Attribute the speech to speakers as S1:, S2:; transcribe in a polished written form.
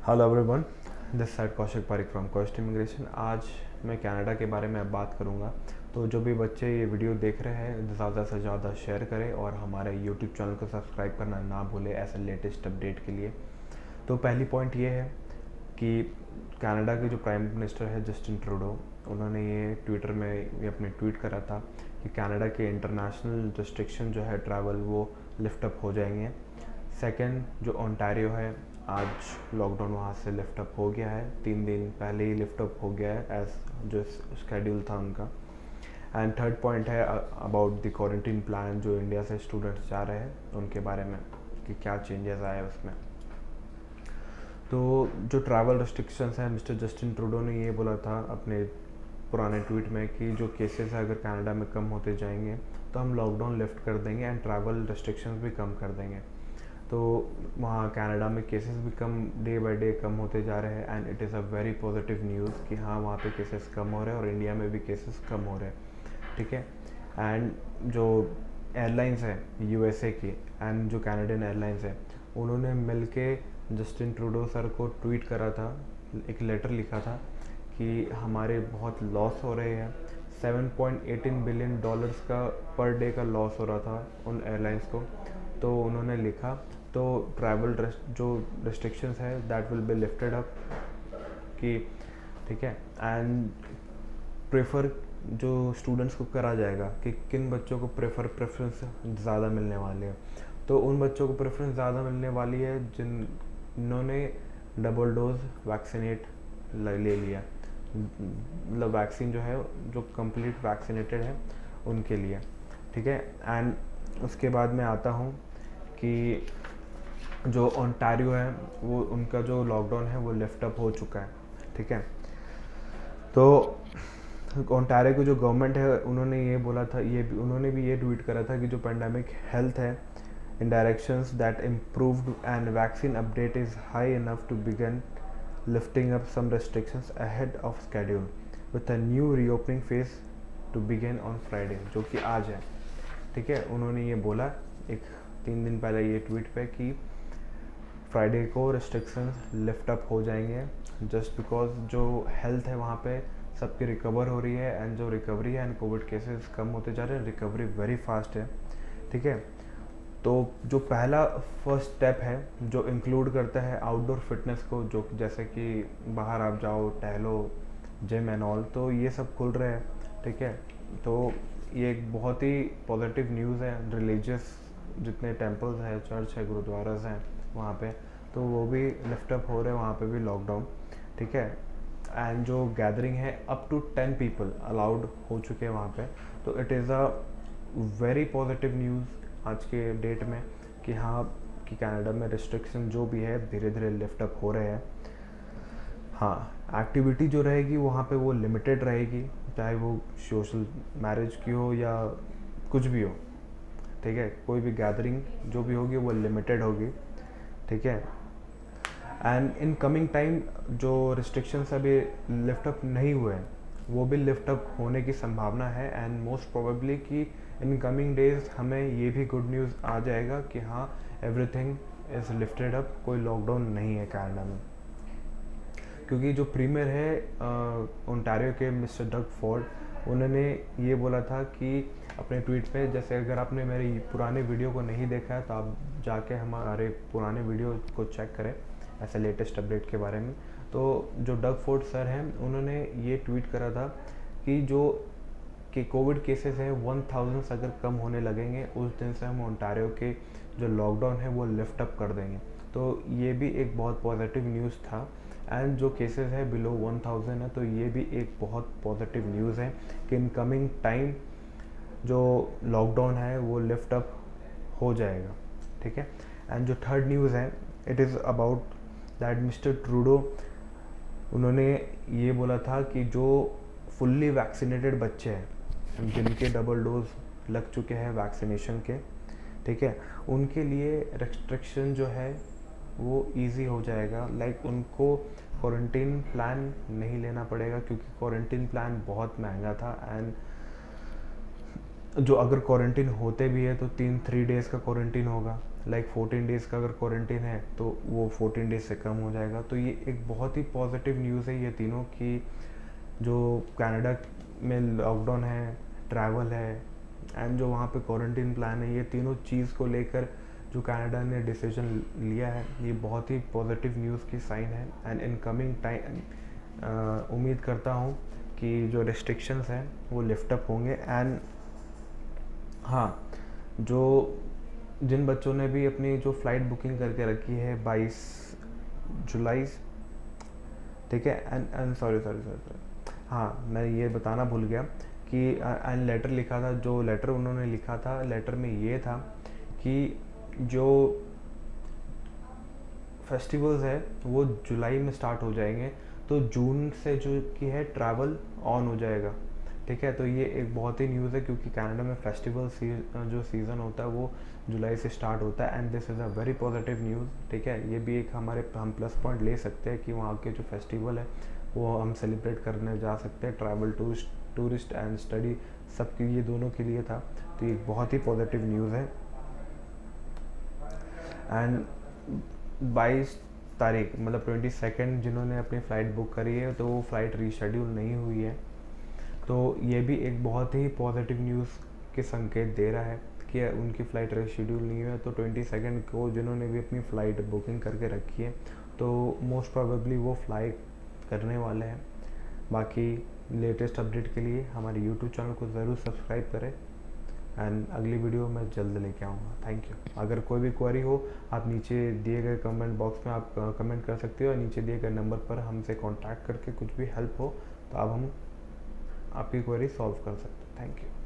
S1: Hello everyone, this side Kaushik Pareek from Coast Immigration. आज मैं Canada के बारे में बात करूंगा। तो जो भी बच्चे ये वीडियो देख रहे हैं ज़्यादा से ज़्यादा शेयर करें और हमारे यूट्यूब चैनल को सब्सक्राइब करना ना भूलें ऐसे लेटेस्ट अपडेट के लिए। तो पहली पॉइंट ये है कि कनाडा के जो प्राइम मिनिस्टर है जस्टिन ट्रूडो, उन्होंने ये ट्विटर में ये अपने ट्वीट करा था कि कनाडा के इंटरनेशनल रिस्ट्रिक्शन जो है ट्रैवल वो लिफ्ट अप हो जाएंगे। सेकंड, जो ओंटारियो है, आज लॉकडाउन वहाँ से लिफ्ट अप हो गया है, 3 दिन पहले ही लिफ्ट अप हो गया है एज जो स्केड्यूल था उनका। एंड थर्ड पॉइंट है अबाउट द क्वारंटीन प्लान, जो इंडिया से स्टूडेंट्स जा रहे हैं उनके बारे में कि क्या चेंजेस आए उसमें। तो जो ट्रैवल रिस्ट्रिक्शंस हैं, मिस्टर जस्टिन ट्रूडो ने ये बोला था अपने पुराने ट्वीट में कि जो केसेस अगर कनाडा में कम होते जाएंगे तो हम लॉकडाउन लिफ्ट कर देंगे एंड ट्रैवल रिस्ट्रिक्शंस भी कम कर देंगे। तो वहाँ कनाडा में केसेस भी कम डे बाय डे कम होते जा रहे हैं and it is a very positive news कि हाँ वहाँ पे केसेस कम हो रहे हैं और इंडिया में भी केसेस कम हो रहे हैं। ठीक है। एंड जो एयरलाइंस है यूएसए की एंड जो कैनेडियन एयरलाइंस है, उन्होंने मिलके जस्टिन ट्रूडो सर को ट्वीट करा था, एक लेटर लिखा था कि हमारे बहुत लॉस हो रहे हैं। 7.18 बिलियन डॉलर्स का पर डे का लॉस हो रहा था उन एयरलाइंस को। तो उन्होंने लिखा तो ट्रैवल जो रिस्ट्रिक्शंस है that will be lifted up कि ठीक है। एंड प्रेफर जो स्टूडेंट्स को करा जाएगा कि किन बच्चों को प्रेफरेंस ज़्यादा मिलने वाले हैं। तो उन बच्चों को प्रेफरेंस ज़्यादा मिलने वाली है जिन्होंने डबल डोज वैक्सीनेट ले लिया, मतलब वैक्सीन जो है जो कंप्लीट वैक्सीनेटेड है उनके लिए। ठीक है। एंड उसके बाद मैं आता हूँ कि जो ओंटारियो है वो उनका जो लॉकडाउन है वो लिफ्ट अप हो चुका है। ठीक है। तो ओंटारियो की जो गवर्नमेंट है उन्होंने ये बोला था, उन्होंने भी ये ट्वीट करा था कि जो पेंडेमिक हेल्थ है in directions that improved and vaccine update is high enough to begin lifting up some restrictions ahead of schedule with a new reopening phase to begin on Friday, जो कि आज है। ठीक है। उन्होंने ये बोला एक 3 दिन पहले ये ट्वीट पे कि फ्राइडे को रिस्ट्रिक्शंस लिफ्ट अप हो जाएंगे जस्ट बिकॉज जो हेल्थ है वहाँ पे सबकी रिकवर हो रही है एंड जो रिकवरी है एंड कोविड केसेस कम होते जा रहे हैं, रिकवरी वेरी फास्ट है। ठीक है। तो जो पहला फर्स्ट स्टेप है जो इंक्लूड करता है आउटडोर फिटनेस को, जो जैसे कि बाहर आप जाओ टहलो, जिम एंड ऑल, तो ये सब खुल रहे हैं। ठीक है। तो ये एक बहुत ही पॉजिटिव न्यूज़ है। रिलीजियस जितने टेम्पल्स हैं, चर्च है, गुरुद्वारास हैं वहाँ पे, तो वो भी लिफ्ट अप हो रहे हैं, वहाँ पे भी लॉकडाउन। ठीक है। एंड जो गैदरिंग है अप टू 10 पीपल अलाउड हो चुके हैं वहाँ पे। तो it is a very positive news आज के डेट में कि हाँ कि कनाडा में रिस्ट्रिक्शन जो भी है धीरे धीरे लिफ्ट अप हो रहे हैं। हाँ, एक्टिविटी जो रहेगी वहाँ पे वो लिमिटेड रहेगी, चाहे वो सोशल मैरिज की हो या कुछ भी हो। ठीक है। कोई भी गैदरिंग जो भी होगी वो लिमिटेड होगी। ठीक है। एंड इन कमिंग टाइम जो रिस्ट्रिक्शंस अभी लिफ्ट अप नहीं हुए हैं वो भी लिफ्ट अप होने की संभावना है एंड मोस्ट प्रोबेबली कि इन कमिंग डेज हमें ये भी गुड न्यूज़ आ जाएगा कि हाँ एवरीथिंग इज़ लिफ्टेड अप, कोई लॉकडाउन नहीं है कनाडा में। क्योंकि जो प्रीमियर है ओंटारियो के मिस्टर डग फोर्ड, उन्होंने ये बोला था कि अपने ट्वीट पे, जैसे अगर आपने मेरी पुराने वीडियो को नहीं देखा है तो आप जाके हमारे पुराने वीडियो को चेक करें ऐसे लेटेस्ट अपडेट के बारे में। तो जो डग फोर्ड सर हैं उन्होंने ये ट्वीट करा था कि जो कि कोविड केसेस हैं 1000 अगर कम होने लगेंगे उस दिन से हम ओंटारियो के जो लॉकडाउन है वो लिफ्ट अप कर देंगे। तो ये भी एक बहुत पॉजिटिव न्यूज़ था। एंड जो केसेस है बिलो 1000 है तो ये भी एक बहुत पॉजिटिव न्यूज़ है कि इन कमिंग टाइम जो लॉकडाउन है वो लिफ्ट अप हो जाएगा। ठीक है। एंड जो थर्ड न्यूज़ है it is about that mister Trudeau, उन्होंने ये बोला था कि जो फुल्ली वैक्सीनेटेड बच्चे हैं जिनके डबल डोज लग चुके हैं वैक्सीनेशन के, ठीक है, उनके लिए रेस्ट्रिक्शन जो है वो इजी हो जाएगा। लाइक उनको क्वारंटीन प्लान नहीं लेना पड़ेगा क्योंकि क्वारंटीन प्लान बहुत महंगा था एंड जो अगर क्वारंटीन होते भी है तो 3 डेज़ का क्वारंटीन होगा, लाइक 14 डेज़ का अगर क्वारंटीन है तो वो 14 डेज़ से कम हो जाएगा। तो ये एक बहुत ही पॉजिटिव न्यूज़ है ये तीनों कि जो कनाडा में लॉकडाउन है, ट्रैवल है एंड जो वहाँ पे क्वारंटीन प्लान है, ये तीनों चीज़ को लेकर जो कनाडा ने डिसीजन लिया है, ये बहुत ही पॉजिटिव न्यूज़ की साइन है। एंड इन कमिंग टाइम उम्मीद करता हूँ कि जो रिस्ट्रिक्शंस हैं वो लिफ्ट अप होंगे। एंड हाँ, जो जिन बच्चों ने भी अपनी जो फ़्लाइट बुकिंग करके रखी है 22 जुलाई, ठीक है, and sorry sorry sorry sorry हाँ, मैं ये बताना भूल गया कि एंड लेटर लिखा था, जो लेटर उन्होंने लिखा था, लेटर में ये था कि जो फेस्टिवल्स है वो जुलाई में स्टार्ट हो जाएंगे, तो जून से जो कि है ट्रैवल ऑन हो जाएगा, ठीक है। तो ये एक बहुत ही न्यूज़ है क्योंकि कनाडा में फेस्टिवल जो सीज़न होता है वो जुलाई से स्टार्ट होता है and this is a very positive news, ठीक है। ये भी एक हम प्लस पॉइंट ले सकते हैं कि वहाँ के जो फेस्टिवल है वो हम सेलिब्रेट करने जा सकते हैं। ट्रैवल टूरिस्ट एंड स्टडी सबके लिए, दोनों के लिए था, तो ये बहुत ही पॉजिटिव न्यूज़ है। एंड 22 तारीख मतलब 22 जिन्होंने अपनी फ़्लाइट बुक करी है तो वो फ़्लाइट रीशेड्यूल नहीं हुई है, तो ये भी एक बहुत ही पॉजिटिव न्यूज़ के संकेत दे रहा है कि उनकी फ़्लाइट रीशेड्यूल नहीं हुई है। तो 22 को जिन्होंने भी अपनी फ़्लाइट बुकिंग करके रखी है तो मोस्ट प्रोबेबली वो फ्लाई करने वाले हैं। बाकी लेटेस्ट अपडेट के लिए हमारे यूट्यूब चैनल को ज़रूर सब्सक्राइब करें एंड अगली वीडियो मैं जल्द लेके आऊँगा। Thank you. अगर कोई भी क्वेरी हो आप नीचे दिए गए कमेंट बॉक्स में आप कमेंट कर सकते हो, और नीचे दिए गए नंबर पर हमसे कांटेक्ट करके कुछ भी हेल्प हो तो आप हम आपकी क्वेरी सॉल्व कर सकते हैं। Thank you.